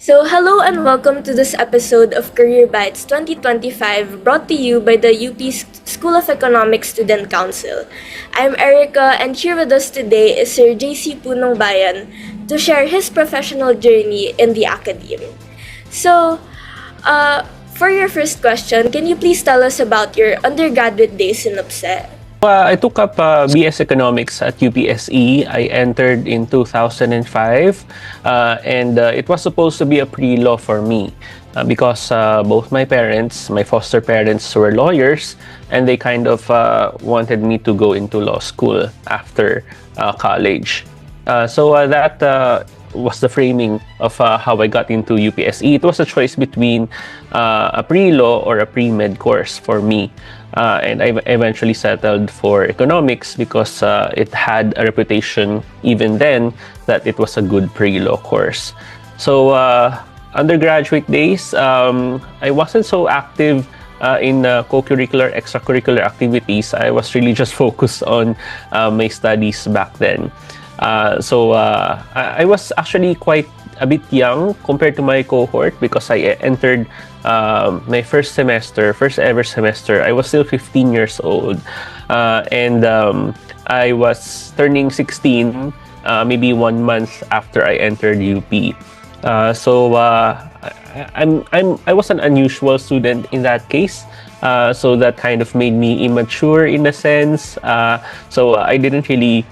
Hello and welcome to this episode of Career Bites 2025, brought to you by the UP School of Economics Student Council. I'm Erica, and here with us today is Sir JC Punongbayan to share his professional journey in the Academe. So, for your first question, can you please tell us about your undergraduate days in UPSE? I took up BS Economics at UPSE. I entered in 2005, and it was supposed to be a pre-law for me because both my parents, my foster parents, were lawyers, and they kind of wanted me to go into law school after college. That was the framing of how I got into UPSE. It was a choice between a pre-law or a pre-med course for me. And I eventually settled for economics because it had a reputation even then that it was a good pre-law course. So undergraduate days, I wasn't so active in co-curricular, extracurricular activities. I was really just focused on my studies back then. I was actually quite a bit young compared to my cohort because I entered my first ever semester. I was still 15 years old, and I was turning 16 maybe 1 month after I entered UP. I was an unusual student in that case. So that kind of made me immature in a sense. So I didn't really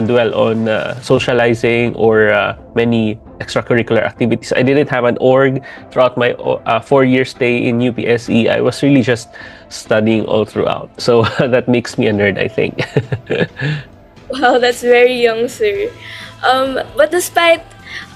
dwell on socializing or many extracurricular activities. I didn't have an org throughout my 4-year stay in UPSE. I was really just studying all throughout. So that makes me a nerd, I think. Wow, that's very young, sir. But despite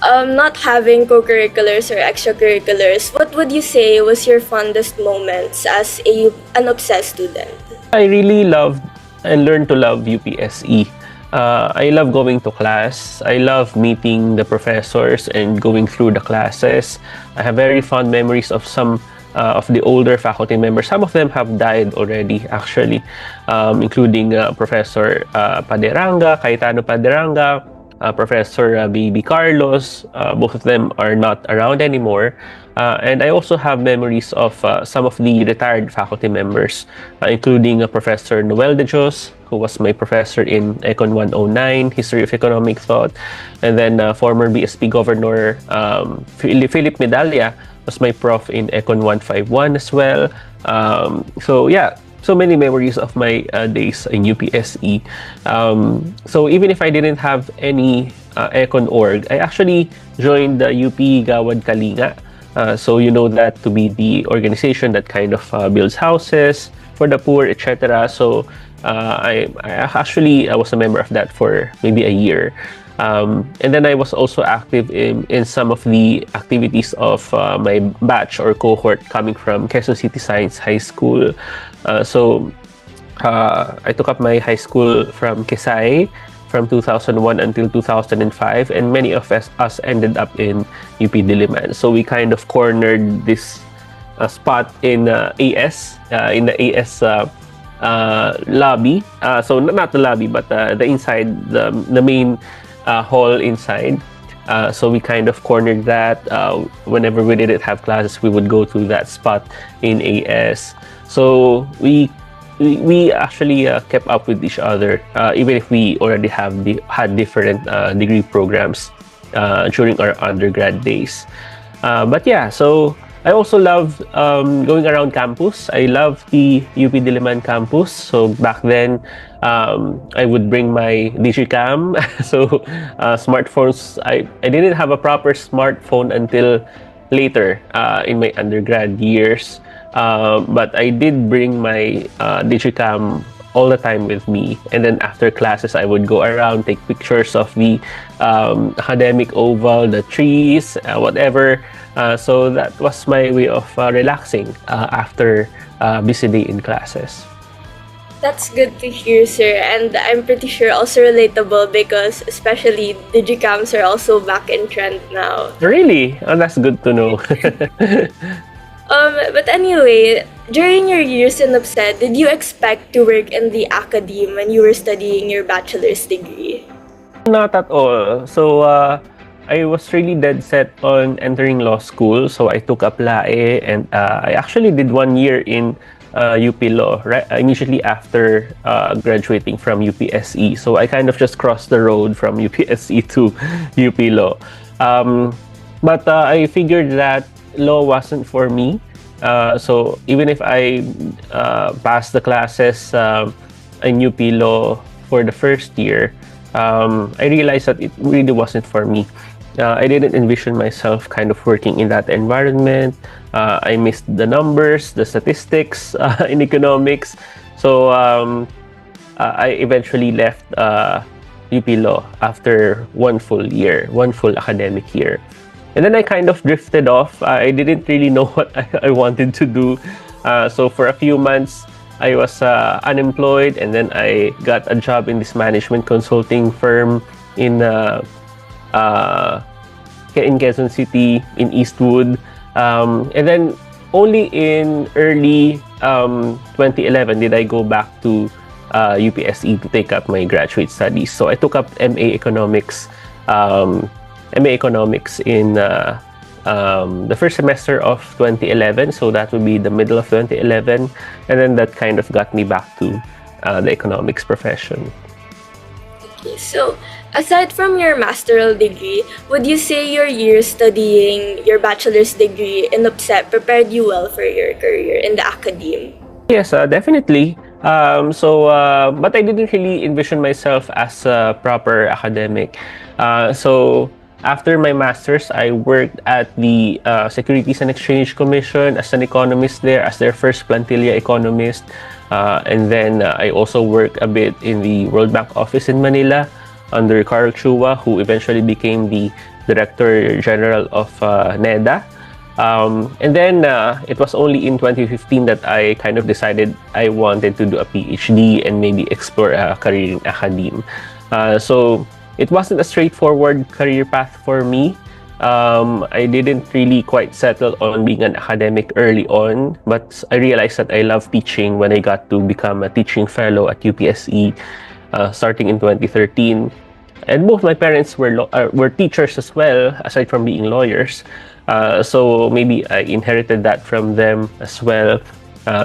not having co-curriculars or extracurriculars, what would you say was your fondest moments as an obsessed student? I really loved and learned to love UPSE. I love going to class. I love meeting the professors and going through the classes. I have very fond memories of some of the older faculty members. Some of them have died already, actually, including Professor Paderanga, Cayetano Paderanga, Professor B.B. Carlos. Both of them are not around anymore. And I also have memories of some of the retired faculty members, including Professor Noel de Jos, who was my professor in Econ 109, History of Economic Thought, and then former BSP Governor Philip Medalla was my prof in Econ 151 as well. So many memories of my days in UPSE. So even if I didn't have any Econ org, I actually joined the UP Gawad Kalinga. So you know that to be the organization that kind of builds houses for the poor, etc. So I was a member of that for maybe a year. And then I was also active in some of the activities of my batch or cohort coming from Quezon City Science High School. I took up my high school from Quezay from 2001 until 2005, and many of us ended up in UP Diliman. So we kind of cornered this spot in AS, in the AS lobby. So not the lobby, but the inside, the main hall inside. So we kind of cornered that. Whenever we didn't have classes, we would go to that spot in AS. So we actually kept up with each other, even if we already had different degree programs during our undergrad days. But yeah, so I also love going around campus. I love the UP Diliman campus. So back then, I would bring my digicam. So smartphones, I didn't have a proper smartphone until later in my undergrad years. But I did bring my digicam all the time with me, and then after classes I would go around, take pictures of the academic oval, the trees, whatever. So that was my way of relaxing after a busy day in classes. That's good to hear, sir, and I'm pretty sure also relatable because especially digicams are also back in trend now. Really? Oh, that's good to know. But anyway, during your years in UPSED, did you expect to work in the Academe when you were studying your bachelor's degree? Not at all. So I was really dead set on entering law school, so I took up LAE, and I actually did 1 year in UP Law, right, immediately after graduating from UPSE. So I kind of just crossed the road from UPSE to UP Law. But I figured that law wasn't for me. So even if I passed the classes in UP Law for the first year, I realized that it really wasn't for me. I didn't envision myself kind of working in that environment. I missed the numbers, the statistics in economics. So I eventually left UP Law after 1 full year, 1 full academic year. And then I kind of drifted off. I didn't really know what I wanted to do. So for a few months, I was unemployed, and then I got a job in this management consulting firm in Quezon City, in Eastwood. And then only in early 2011 did I go back to UPSE to take up my graduate studies. So I took up MA Economics, in the first semester of 2011. So that would be the middle of 2011. And then that kind of got me back to the economics profession. Okay, so aside from your master's degree, would you say your years studying your bachelor's degree in UPSE prepared you well for your career in the academe? Yes, definitely. But I didn't really envision myself as a proper academic. So after my master's, I worked at the Securities and Exchange Commission as an economist there, as their first plantilla economist. And then I also worked a bit in the World Bank office in Manila under Carl Chua, who eventually became the Director General of NEDA. And then it was only in 2015 that I kind of decided I wanted to do a PhD and maybe explore a career in academe. So it wasn't a straightforward career path for me. I didn't really quite settle on being an academic early on, but I realized that I love teaching when I got to become a teaching fellow at UPSE starting in 2013. And both my parents were teachers as well, aside from being lawyers. So maybe I inherited that from them as well.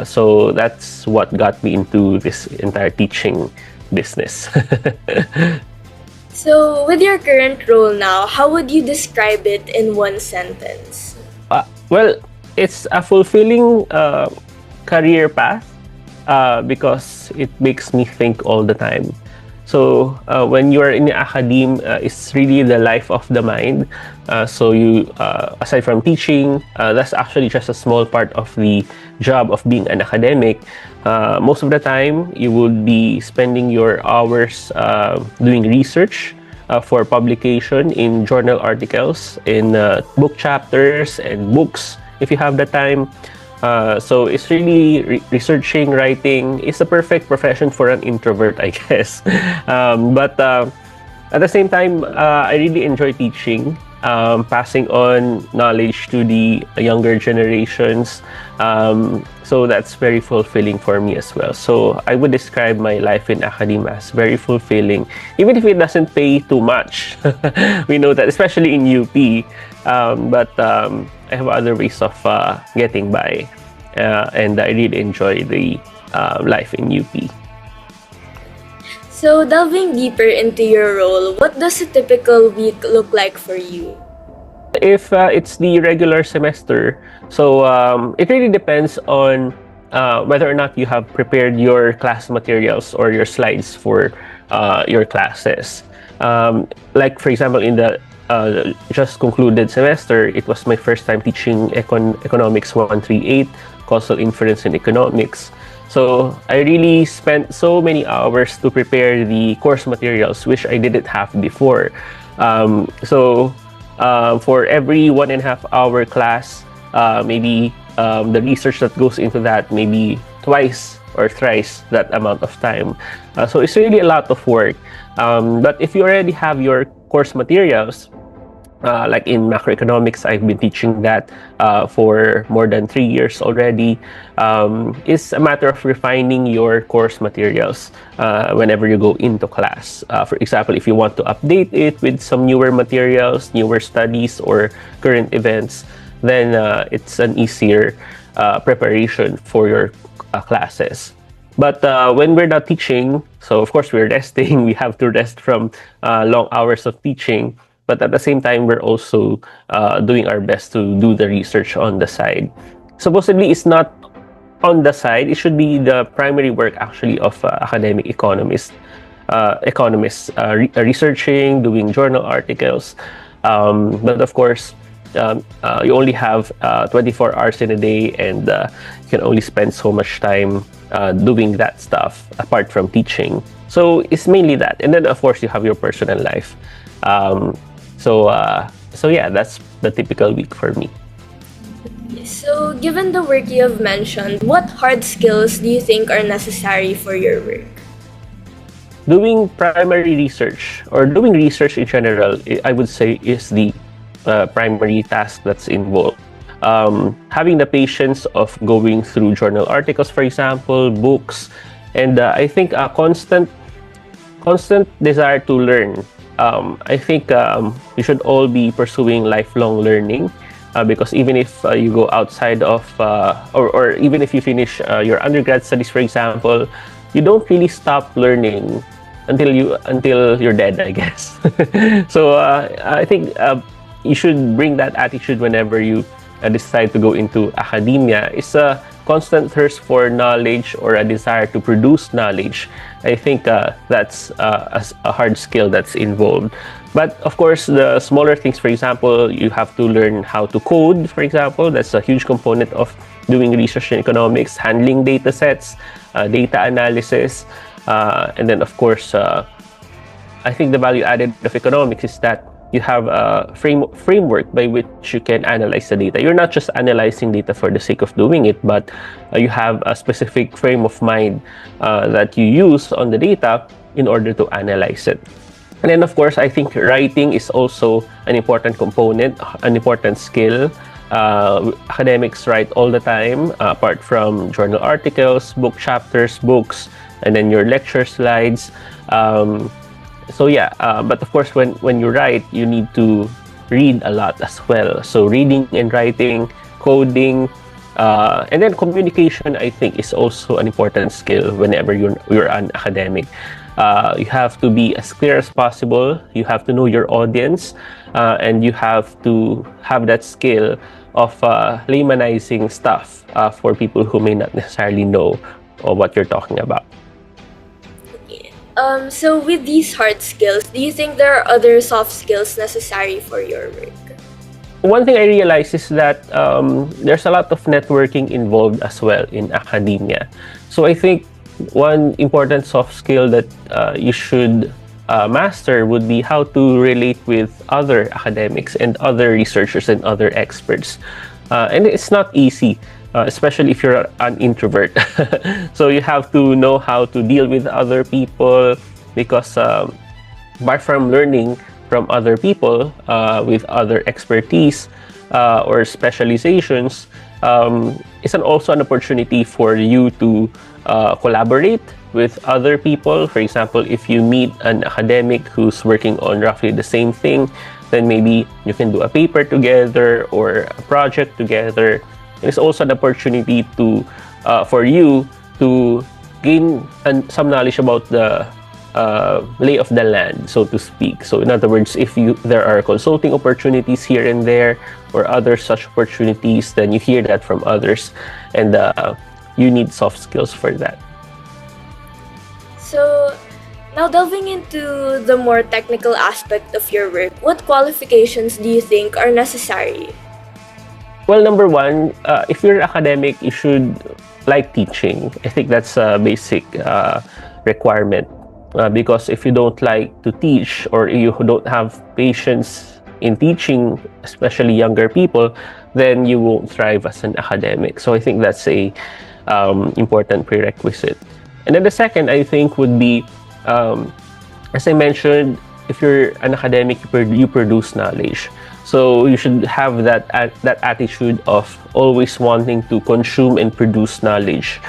So that's what got me into this entire teaching business. So, with your current role now, how would you describe it in one sentence? Well, it's a fulfilling career path because it makes me think all the time. So when you are in the academe, it's really the life of the mind. So you, aside from teaching, that's actually just a small part of the job of being an academic. Most of the time, you would be spending your hours doing research for publication in journal articles, in book chapters and books, if you have the time. So it's really researching, writing is the perfect profession for an introvert, I guess. But at the same time, I really enjoy teaching, passing on knowledge to the younger generations. So that's very fulfilling for me as well. So I would describe my life in academia as very fulfilling, even if it doesn't pay too much. We know that, especially in UP. But I have other ways of getting by, and I really enjoy the life in UP. So, delving deeper into your role, what does a typical week look like for you? If it's the regular semester, so it really depends on whether or not you have prepared your class materials or your slides for your classes. Like, for example, in the just concluded semester, it was my first time teaching Economics 138, Causal Inference in Economics. So I really spent so many hours to prepare the course materials, which I didn't have before. For every 1.5 hour class, maybe the research that goes into that maybe twice or thrice that amount of time. So it's really a lot of work. But if you already have your course materials, Like in macroeconomics, I've been teaching that for more than 3 years already. It's a matter of refining your course materials whenever you go into class. For example, if you want to update it with some newer materials, newer studies, or current events, then it's an easier preparation for your classes. But when we're not teaching, so of course we're resting, we have to rest from long hours of teaching. But at the same time, we're also doing our best to do the research on the side. Supposedly, it's not on the side. It should be the primary work actually of academic economists researching, doing journal articles. But of course, you only have 24 hours in a day, and you can only spend so much time doing that stuff apart from teaching. So it's mainly that, and then of course you have your personal life. Um, so yeah, that's the typical week for me. So, given the work you have mentioned, what hard skills do you think are necessary for your work? Doing primary research or doing research in general, I would say, is the primary task that's involved. Having the patience of going through journal articles, for example, books, and I think a constant desire to learn. I think you should all be pursuing lifelong learning. Because even if you go outside of, or even if you finish your undergrad studies, for example, you don't really stop learning until you're dead, I guess. So I think you should bring that attitude whenever you decide to go into academia. It's a constant thirst for knowledge or a desire to produce knowledge. I think that's a hard skill that's involved. But of course, the smaller things, for example, you have to learn how to code, for example. That's a huge component of doing research in economics, handling data sets, data analysis. And then, of course, I think the value added of economics is that you have a framework by which you can analyze the data. You're not just analyzing data for the sake of doing it, but you have a specific frame of mind that you use on the data in order to analyze it. And then, of course, I think writing is also an important component, an important skill. Academics write all the time, apart from journal articles, book chapters, books, and then your lecture slides. So yeah, but of course, when you write, you need to read a lot as well. So reading and writing, coding, and then communication, I think, is also an important skill whenever you're an academic. You have to be as clear as possible. You have to know your audience, and you have to have that skill of laymanizing stuff for people who may not necessarily know what you're talking about. So with these hard skills, do you think there are other soft skills necessary for your work? One thing I realized is that there's a lot of networking involved as well in academia. So I think one important soft skill that you should master would be how to relate with other academics and other researchers and other experts. And it's not easy, especially if you're an introvert. So you have to know how to deal with other people, because apart from learning from other people with other expertise or specializations, it's also an opportunity for you to collaborate with other people. For example, if you meet an academic who's working on roughly the same thing, then maybe you can do a paper together or a project together. It's also an opportunity to for you to gain some knowledge about the lay of the land, so to speak. So in other words, if there are consulting opportunities here and there or other such opportunities, then you hear that from others, and you need soft skills for that. So, now delving into the more technical aspect of your work, what qualifications do you think are necessary? Well, number one, if you're academic, you should like teaching. I think that's a basic requirement. Because if you don't like to teach, or you don't have patience in teaching, especially younger people, then you won't thrive as an academic. So I think that's a important prerequisite. And then the second, I think, would be, as I mentioned, if you're an academic, you produce knowledge. So you should have that attitude of always wanting to consume and produce knowledge.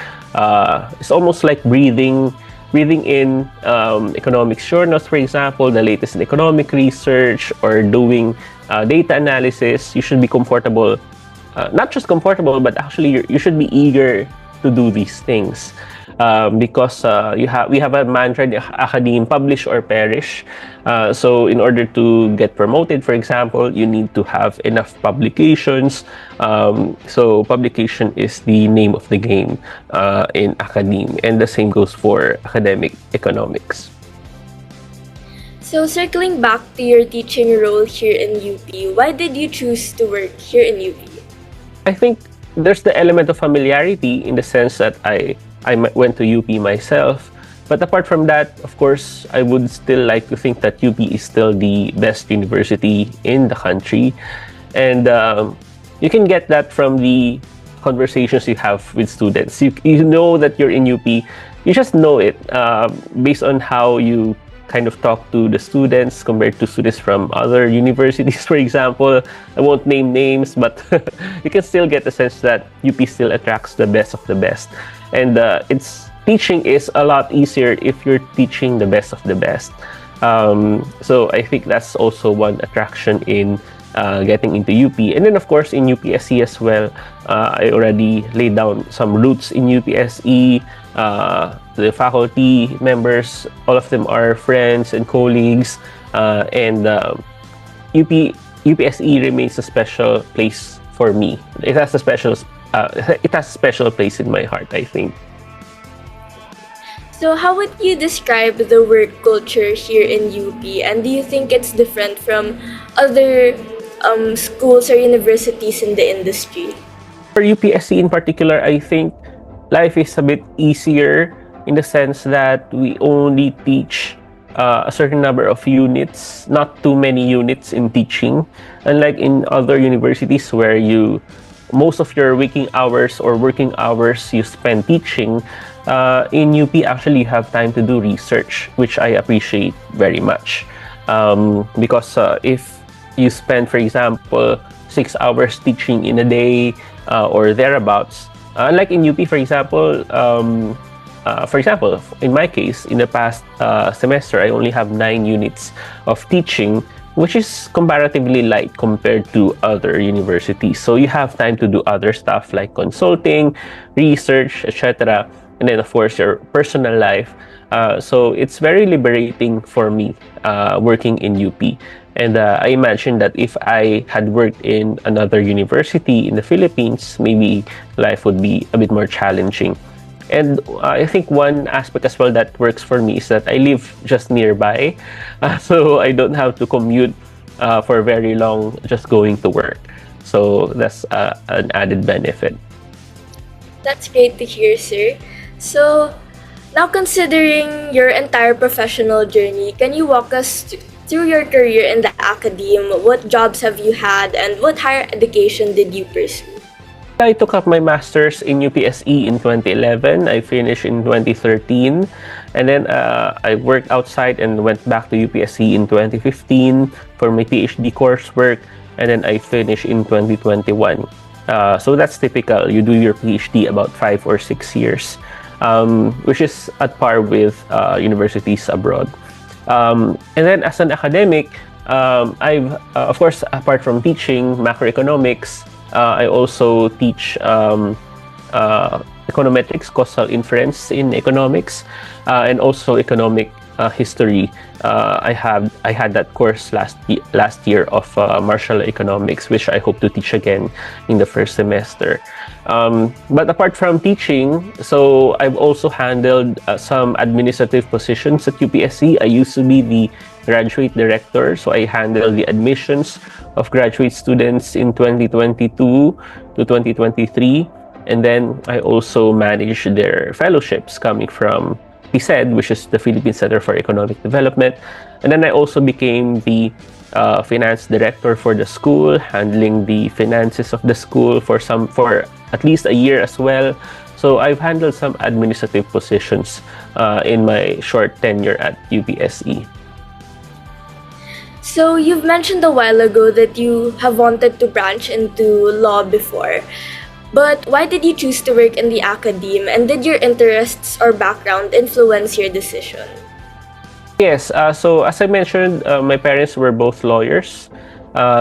It's almost like breathing in economics journals, for example, the latest in economic research, or doing data analysis. You should be comfortable, not just comfortable, but actually you should be eager to do these things. Because we have a mantra in Academe: publish or perish. So in order to get promoted, for example, you need to have enough publications. So publication is the name of the game in Academe, and the same goes for academic economics. So circling back to your teaching role here in UP, why did you choose to work here in UP? I think there's the element of familiarity in the sense that I went to UP myself. But apart from that, of course, I would still like to think that UP is still the best university in the country. And you can get that from the conversations you have with students. You know that you're in UP. You just know it based on how you kind of talk to the students compared to students from other universities, for example. I won't name names, but you can still get the sense that UP still attracts the best of the best. And teaching is a lot easier if you're teaching the best of the best. So I think that's also one attraction in getting into UP. And then, of course, in UPSE as well, I already laid down some roots in UPSE. The faculty members, all of them are friends and colleagues. And UPSE remains a special place for me. It has a special place in my heart, I think. So how would you describe the work culture here in UP, and do you think it's different from other schools or universities in the industry? For UPSC in particular, I think life is a bit easier in the sense that we only teach a certain number of units, not too many units in teaching. Unlike in other universities where most of your waking hours or working hours you spend teaching, in UP actually you have time to do research, which I appreciate very much. Because if you spend, for example, 6 hours teaching in a day or thereabouts, unlike in UP, for example, in my case, in the past semester, I only have 9 units of teaching, which is comparatively light compared to other universities. So you have time to do other stuff like consulting, research, etc. And then, of course, your personal life. So it's very liberating for me working in UP. And I imagine that if I had worked in another university in the Philippines, maybe life would be a bit more challenging. And I think one aspect as well that works for me is that I live just nearby. So I don't have to commute for very long just going to work. So that's an added benefit. That's great to hear, sir. So now, considering your entire professional journey, can you walk us through your career in the academe? What jobs have you had, and what higher education did you pursue? I took up my master's in UPSE in 2011. I finished in 2013. And then I worked outside and went back to UPSE in 2015 for my PhD coursework. And then I finished in 2021. So that's typical. You do your PhD about 5 or 6 years, which is at par with universities abroad. And then as an academic, I've, of course, apart from teaching macroeconomics, I also teach econometrics, causal inference in economics, and also economic history. I had that course last year of martial economics, which I hope to teach again in the first semester. But apart from teaching, so I've also handled some administrative positions at UPSC. I used to be the graduate director, so I handled the admissions of graduate students in 2022 to 2023. And then I also managed their fellowships coming from PSED, which is the Philippine Center for Economic Development. And then I also became the finance director for the school, handling the finances of the school for at least a year as well. So I've handled some administrative positions in my short tenure at UPSE. So, you've mentioned a while ago that you have wanted to branch into law before. But why did you choose to work in the academe, and did your interests or background influence your decision? Yes, so as I mentioned, my parents were both lawyers.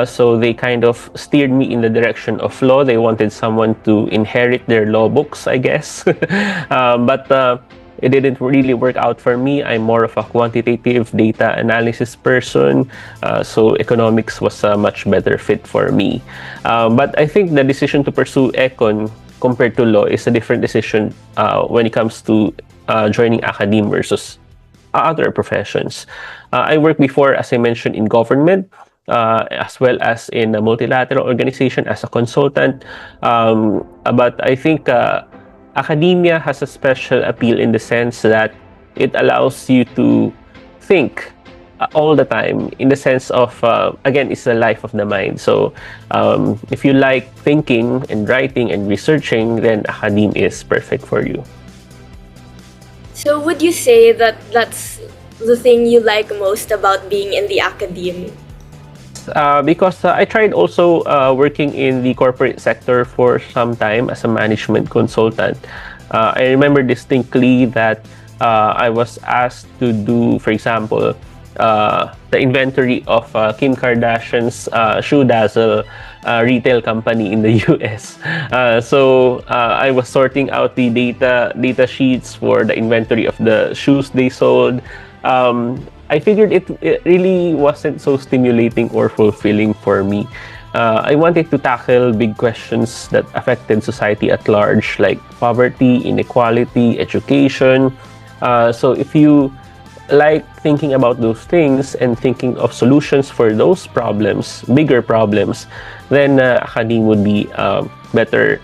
So they kind of steered me in the direction of law. They wanted someone to inherit their law books, I guess. But it didn't really work out for me. I'm more of a quantitative data analysis person. So economics was a much better fit for me. But I think the decision to pursue econ compared to law is a different decision when it comes to joining academe versus other professions. I worked before, as I mentioned, in government, as well as in a multilateral organization as a consultant. But I think academia has a special appeal in the sense that it allows you to think all the time, in the sense of, again, it's the life of the mind. So if you like thinking and writing and researching, then academe is perfect for you. So, would you say that that's the thing you like most about being in the academe? Because I tried also working in the corporate sector for some time as a management consultant. I remember distinctly that I was asked to do, for example, the inventory of Kim Kardashian's shoe dazzle retail company in the US. I was sorting out the data sheets for the inventory of the shoes they sold. I figured it really wasn't so stimulating or fulfilling for me. I wanted to tackle big questions that affected society at large, like poverty, inequality, education. So if you like thinking about those things and thinking of solutions for those problems, bigger problems, then academe would be a better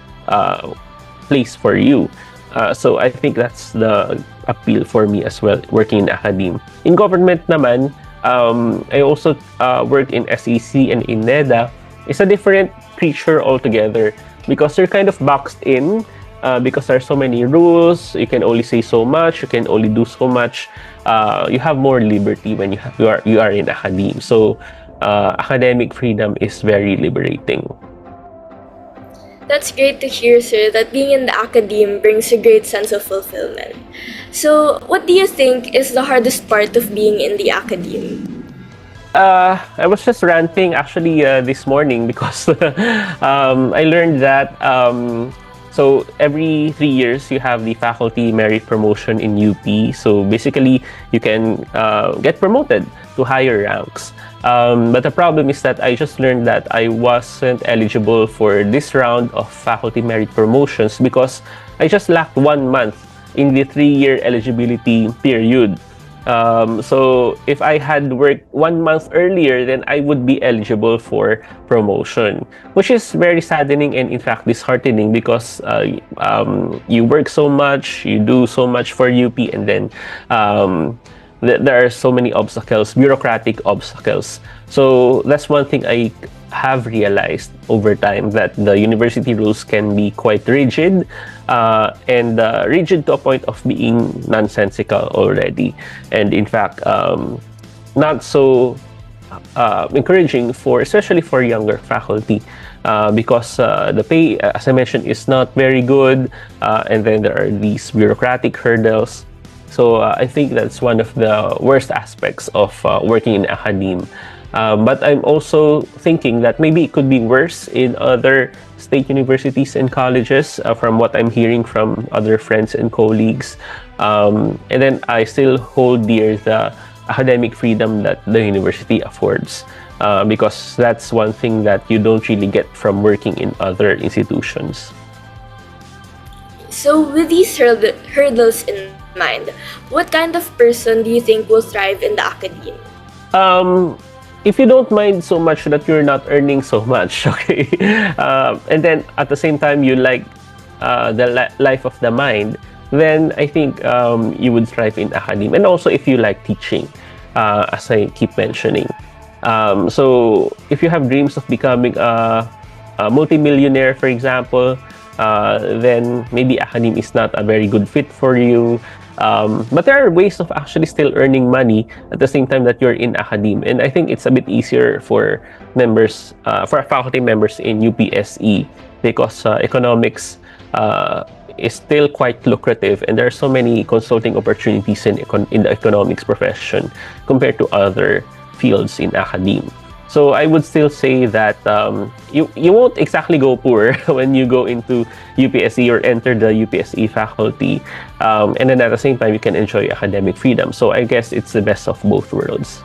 place for you. So I think that's the appeal for me as well, working in academe. In government naman, I also work in SEC and in NEDA. It's a different creature altogether because you're kind of boxed in because there are so many rules. You can only say so much. You can only do so much. You have more liberty when you are in academe. So academic freedom is very liberating. That's great to hear, sir, that being in the academe brings a great sense of fulfillment. So, what do you think is the hardest part of being in the academe? I was just ranting actually this morning because I learned that so every 3 years you have the faculty merit promotion in UP. So basically you can get promoted to higher ranks. But the problem is that I just learned that I wasn't eligible for this round of faculty merit promotions because I just lacked 1 month in the 3 year eligibility period. So if I had worked 1 month earlier, then I would be eligible for promotion, which is very saddening and in fact disheartening because you work so much, you do so much for UP, and then there are so many obstacles, bureaucratic obstacles. So that's one thing I have realized over time, that the university rules can be quite rigid and rigid to a point of being nonsensical already, and in fact not so encouraging for, especially for younger faculty, because the pay, as I mentioned, is not very good, and then there are these bureaucratic hurdles. So I think that's one of the worst aspects of working in academe. But I'm also thinking that maybe it could be worse in other state universities and colleges, from what I'm hearing from other friends and colleagues. And then I still hold dear the academic freedom that the university affords, because that's one thing that you don't really get from working in other institutions. So, with these hurdles in mind, what kind of person do you think will thrive in the academe? If you don't mind so much that you're not earning so much, okay, and then at the same time you like the life of the mind, then I think you would thrive in academe. And also if you like teaching, as I keep mentioning. So if you have dreams of becoming a multimillionaire, for example, then maybe academe is not a very good fit for you. But there are ways of actually still earning money at the same time that you're in academe. And I think it's a bit easier for for faculty members in UPSE because economics is still quite lucrative, and there are so many consulting opportunities in the economics profession compared to other fields in academe. So I would still say that you won't exactly go poor when you go into UPSE or enter the UPSE faculty, and then at the same time you can enjoy academic freedom. So I guess it's the best of both worlds.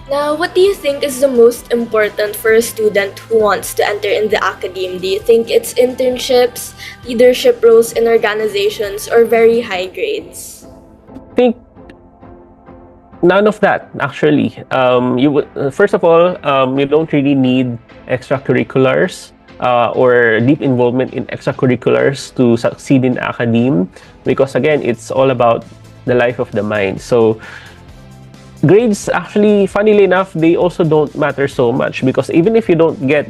Now, what do you think is the most important for a student who wants to enter in the academe? Do you think it's internships, leadership roles in organizations, or very high grades? I think none of that actually. You would first of all, you don't really need extracurriculars or deep involvement in extracurriculars to succeed in academe, because again, it's all about the life of the mind. So grades, actually, funnily enough, they also don't matter so much, because even if you don't get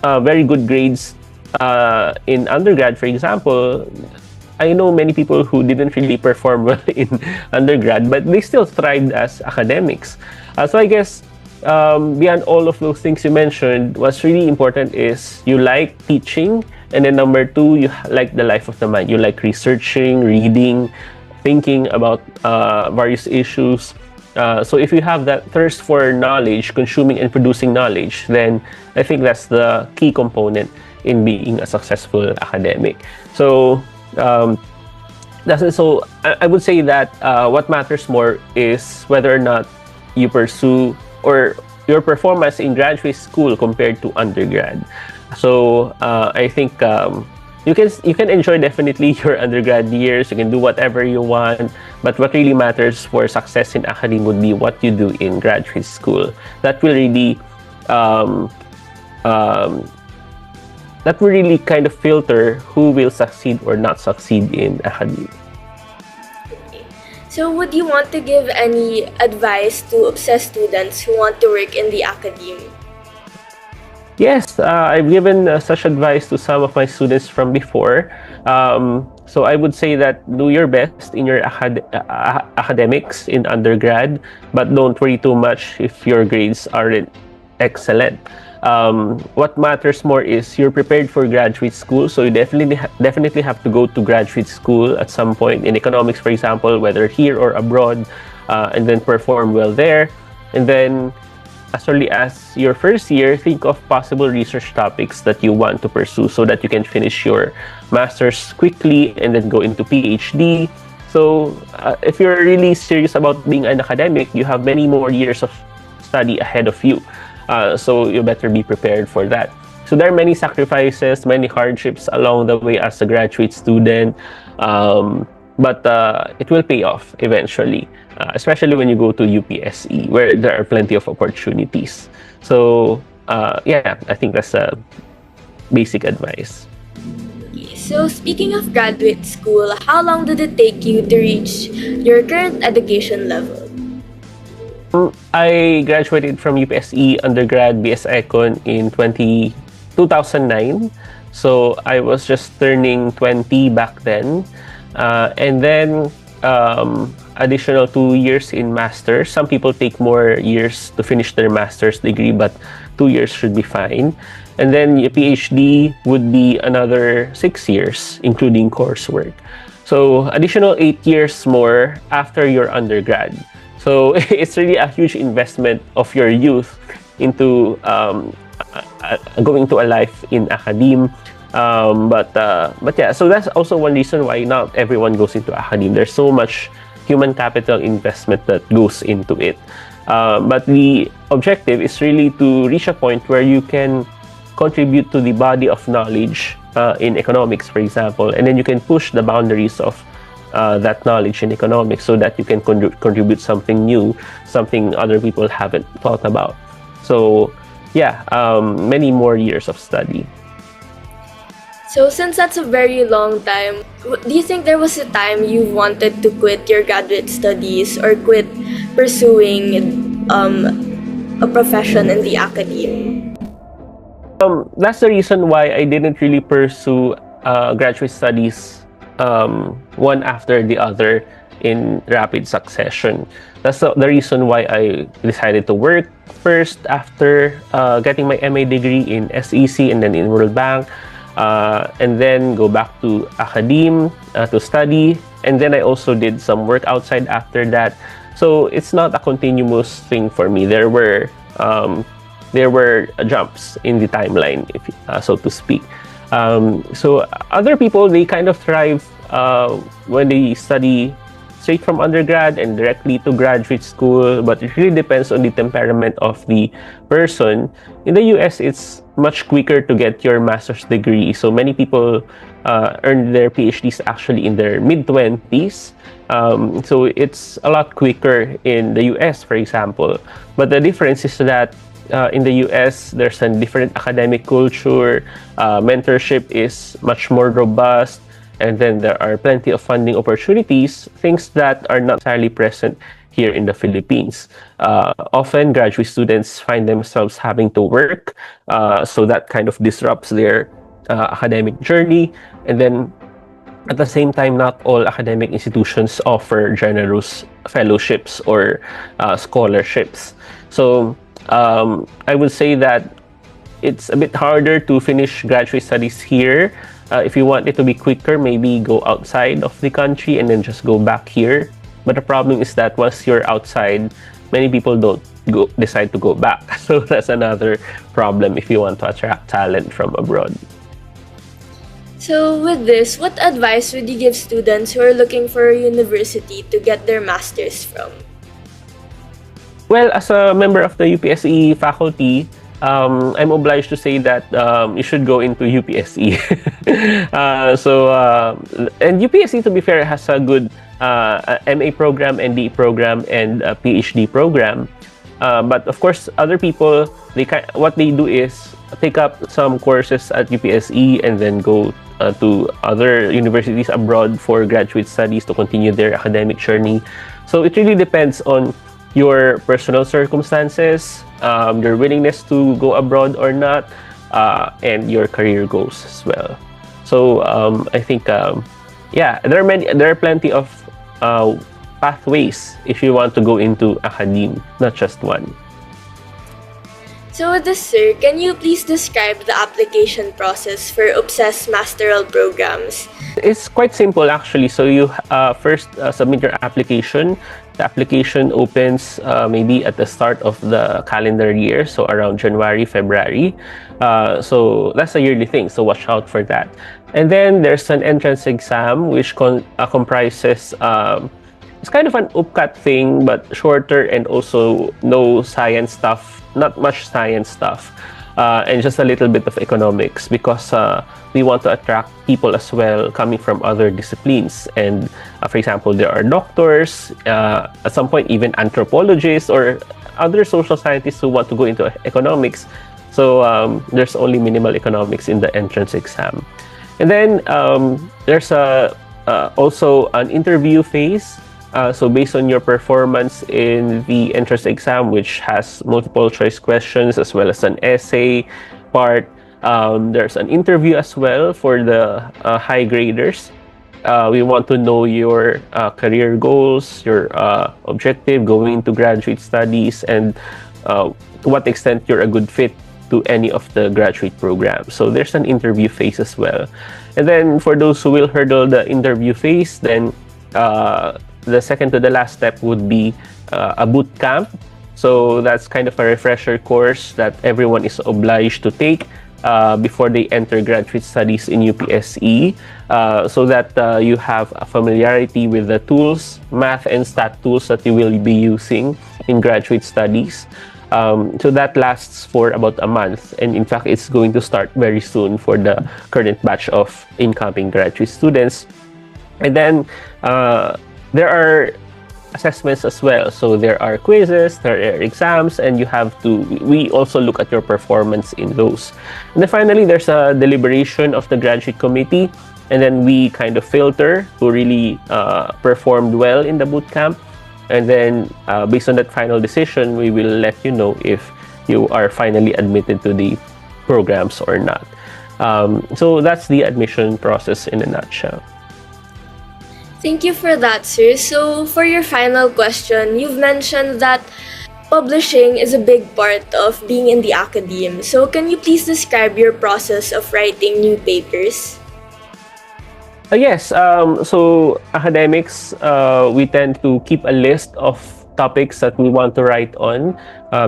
very good grades in undergrad, for example, I know many people who didn't really perform well in undergrad, but they still thrived as academics. So I guess beyond all of those things you mentioned, what's really important is you like teaching, and then number two, you like the life of the mind. You like researching, reading, thinking about various issues. So if you have that thirst for knowledge, consuming and producing knowledge, then I think that's the key component in being a successful academic. So I would say that what matters more is whether or not you pursue or your performance in graduate school compared to undergrad. So I think you can enjoy definitely your undergrad years. You can do whatever you want, but what really matters for success in academe would be what you do in graduate school. That will really kind of filter who will succeed or not succeed in academe. So, would you want to give any advice to UPSE students who want to work in the academe? Yes, I've given such advice to some of my students from before. So I would say that do your best in your academics in undergrad, but don't worry too much if your grades aren't excellent. What matters more is you're prepared for graduate school, so you definitely have to go to graduate school at some point in economics, for example, whether here or abroad, and then perform well there, and then as early as your first year, think of possible research topics that you want to pursue so that you can finish your master's quickly and then go into PhD. So if you're really serious about being an academic, you have many more years of study ahead of you. So you better be prepared for that. So there are many sacrifices, many hardships along the way as a graduate student, but it will pay off eventually. Especially when you go to UPSE, where there are plenty of opportunities. So, yeah, I think that's a basic advice. Okay, so, speaking of graduate school, how long did it take you to reach your current education level? I graduated from UPSE undergrad BS Econ in 2009. So, I was just turning 20 back then. And then, additional 2 years in master's. Some people take more years to finish their master's degree, but 2 years should be fine. And then your PhD would be another 6 years, including coursework. So additional 8 years more after your undergrad. So it's really a huge investment of your youth into going to a life in academe. But yeah, so that's also one reason why not everyone goes into academe. There's so much human capital investment that goes into it. But the objective is really to reach a point where you can contribute to the body of knowledge in economics, for example, and then you can push the boundaries of that knowledge in economics so that you can contribute something new, something other people haven't thought about. So yeah, many more years of study. So, since that's a very long time, do you think there was a time you wanted to quit your graduate studies or quit pursuing a profession in the academe? That's the reason why I didn't really pursue graduate studies one after the other in rapid succession. That's the reason why I decided to work first after getting my MA degree in SEC and then in World Bank, and then go back to Academe to study. And then I also did some work outside after that. So it's not a continuous thing for me. There were jumps in the timeline, if so to speak. So other people, they kind of thrive when they study straight from undergrad and directly to graduate school, but it really depends on the temperament of the person. In the US, it's much quicker to get your master's degree. So many people earn their PhDs actually in their mid-20s. So it's a lot quicker in the US, for example. But the difference is that in the US, there's a different academic culture. Mentorship is much more robust. And then there are plenty of funding opportunities, things that are not entirely present here in the Philippines. Often, graduate students find themselves having to work, so that kind of disrupts their academic journey. And then, at the same time, not all academic institutions offer generous fellowships or scholarships. So, I would say that it's a bit harder to finish graduate studies here. If you want it to be quicker, maybe go outside of the country and then just go back here. But the problem is that once you're outside, many people don't decide to go back. So that's another problem if you want to attract talent from abroad. So with this, what advice would you give students who are looking for a university to get their master's from? Well, as a member of the UPSE faculty, I'm obliged to say that you should go into UPSE. And UPSE, to be fair, has a good MA program, ND program, and a PhD program. But of course, other people, what they do is take up some courses at UPSE and then go to other universities abroad for graduate studies to continue their academic journey. So it really depends on your personal circumstances, your willingness to go abroad or not, and your career goals as well. So I think, there are plenty of pathways if you want to go into Academe, not just one. So with this, sir, can you please describe the application process for UPSE's masteral programs? It's quite simple actually. So you first submit your application. The application opens maybe at the start of the calendar year, so around January, February. So that's a yearly thing, so watch out for that. And then there's an entrance exam which comprises, it's kind of an UPCAT thing, but shorter and also no science stuff, not much science stuff. And just a little bit of economics because we want to attract people as well coming from other disciplines. And for example, there are doctors, at some point even anthropologists or other social scientists who want to go into economics. So there's only minimal economics in the entrance exam. And then there's also an interview phase. So based on your performance in the entrance exam, which has multiple choice questions as well as an essay part, there's an interview as well for the high graders. We want to know your career goals, your objective going into graduate studies, and to what extent you're a good fit to any of the graduate programs. So there's an interview phase as well. And then for those who will hurdle the interview phase, then the second to the last step would be a boot camp. So that's kind of a refresher course that everyone is obliged to take before they enter graduate studies in UPSE, so that you have a familiarity with the tools, math and stat tools that you will be using in graduate studies. So that lasts for about a month, and in fact, it's going to start very soon for the current batch of incoming graduate students. And then there are assessments as well. So there are quizzes, there are exams, and we also look at your performance in those. And then finally, there's a deliberation of the graduate committee, and then we kind of filter who really performed well in the boot camp. And then based on that final decision, we will let you know if you are finally admitted to the programs or not. So that's the admission process in a nutshell. Thank you for that, sir. So, for your final question, you've mentioned that publishing is a big part of being in the academe. So, can you please describe your process of writing new papers? Yes, so academics, we tend to keep a list of topics that we want to write on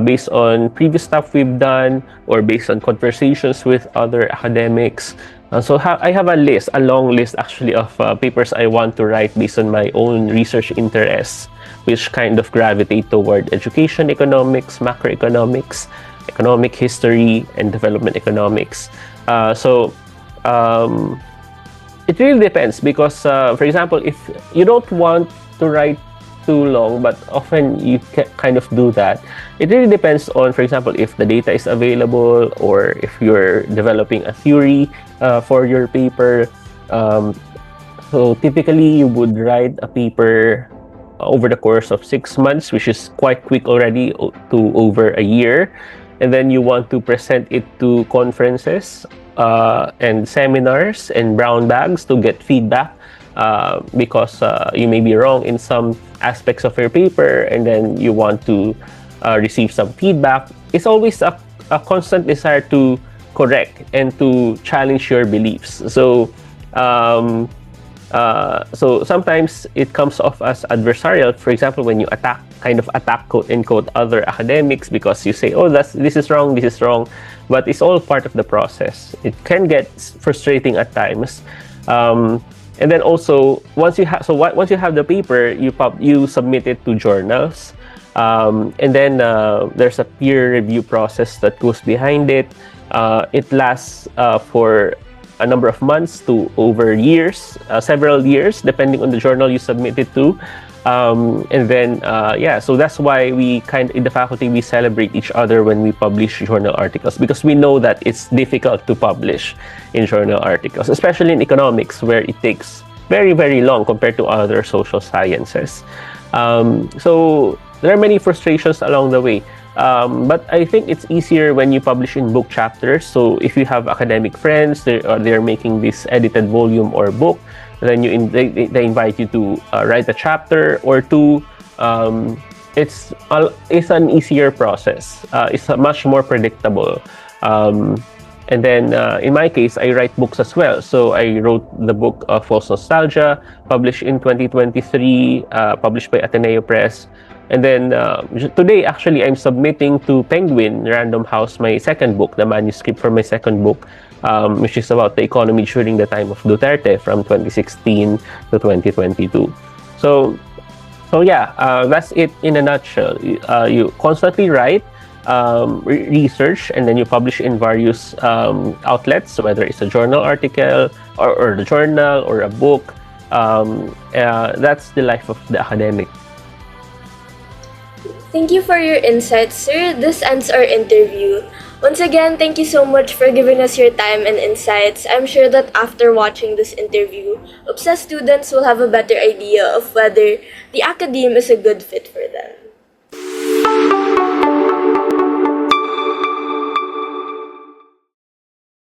based on previous stuff we've done or based on conversations with other academics. I have a list, a long list actually of papers I want to write based on my own research interests, which kind of gravitate toward education economics, macroeconomics, economic history, and development economics. Uh, so, um, it really depends because, for example, if you don't want to write too long, but often you kind of do that, it really depends on, for example, if the data is available or if you're developing a theory for your paper. Um, so typically, you would write a paper over the course of 6 months, which is quite quick already, to over a year. And then you want to present it to conferences and seminars and brown bags to get feedback because you may be wrong in some aspects of your paper and then you want to receive some feedback. It's always a constant desire to correct and to challenge your beliefs. So sometimes it comes off as adversarial. For example, when you kind of attack, quote unquote, other academics because you say, "Oh, this is wrong, this is wrong," but it's all part of the process. It can get frustrating at times, and then also once you have the paper, you submit it to journals, and then there's a peer review process that goes behind it. It lasts for a number of months to over years, several years, depending on the journal you submit it to. And then, so that's why in the faculty, we celebrate each other when we publish journal articles because we know that it's difficult to publish in journal articles, especially in economics, where it takes very, very long compared to other social sciences. So there are many frustrations along the way. But I think it's easier when you publish in book chapters. So if you have academic friends, they're making this edited volume or book, then they invite you to write a chapter or two. It's an easier process. It's much more predictable. And then in my case, I write books as well. So I wrote the book False Nostalgia, published in 2023, published by Ateneo Press. And then today, actually, I'm submitting to Penguin Random House my second book, the manuscript for my second book, which is about the economy during the time of Duterte from 2016 to 2022. So yeah, that's it in a nutshell. You constantly write, research, and then you publish in various outlets, whether it's a journal article or the journal or a book. That's the life of the academic. Thank you for your insights, sir. This ends our interview. Once again, thank you so much for giving us your time and insights. I'm sure that after watching this interview, UPSE students will have a better idea of whether the Academe is a good fit for them.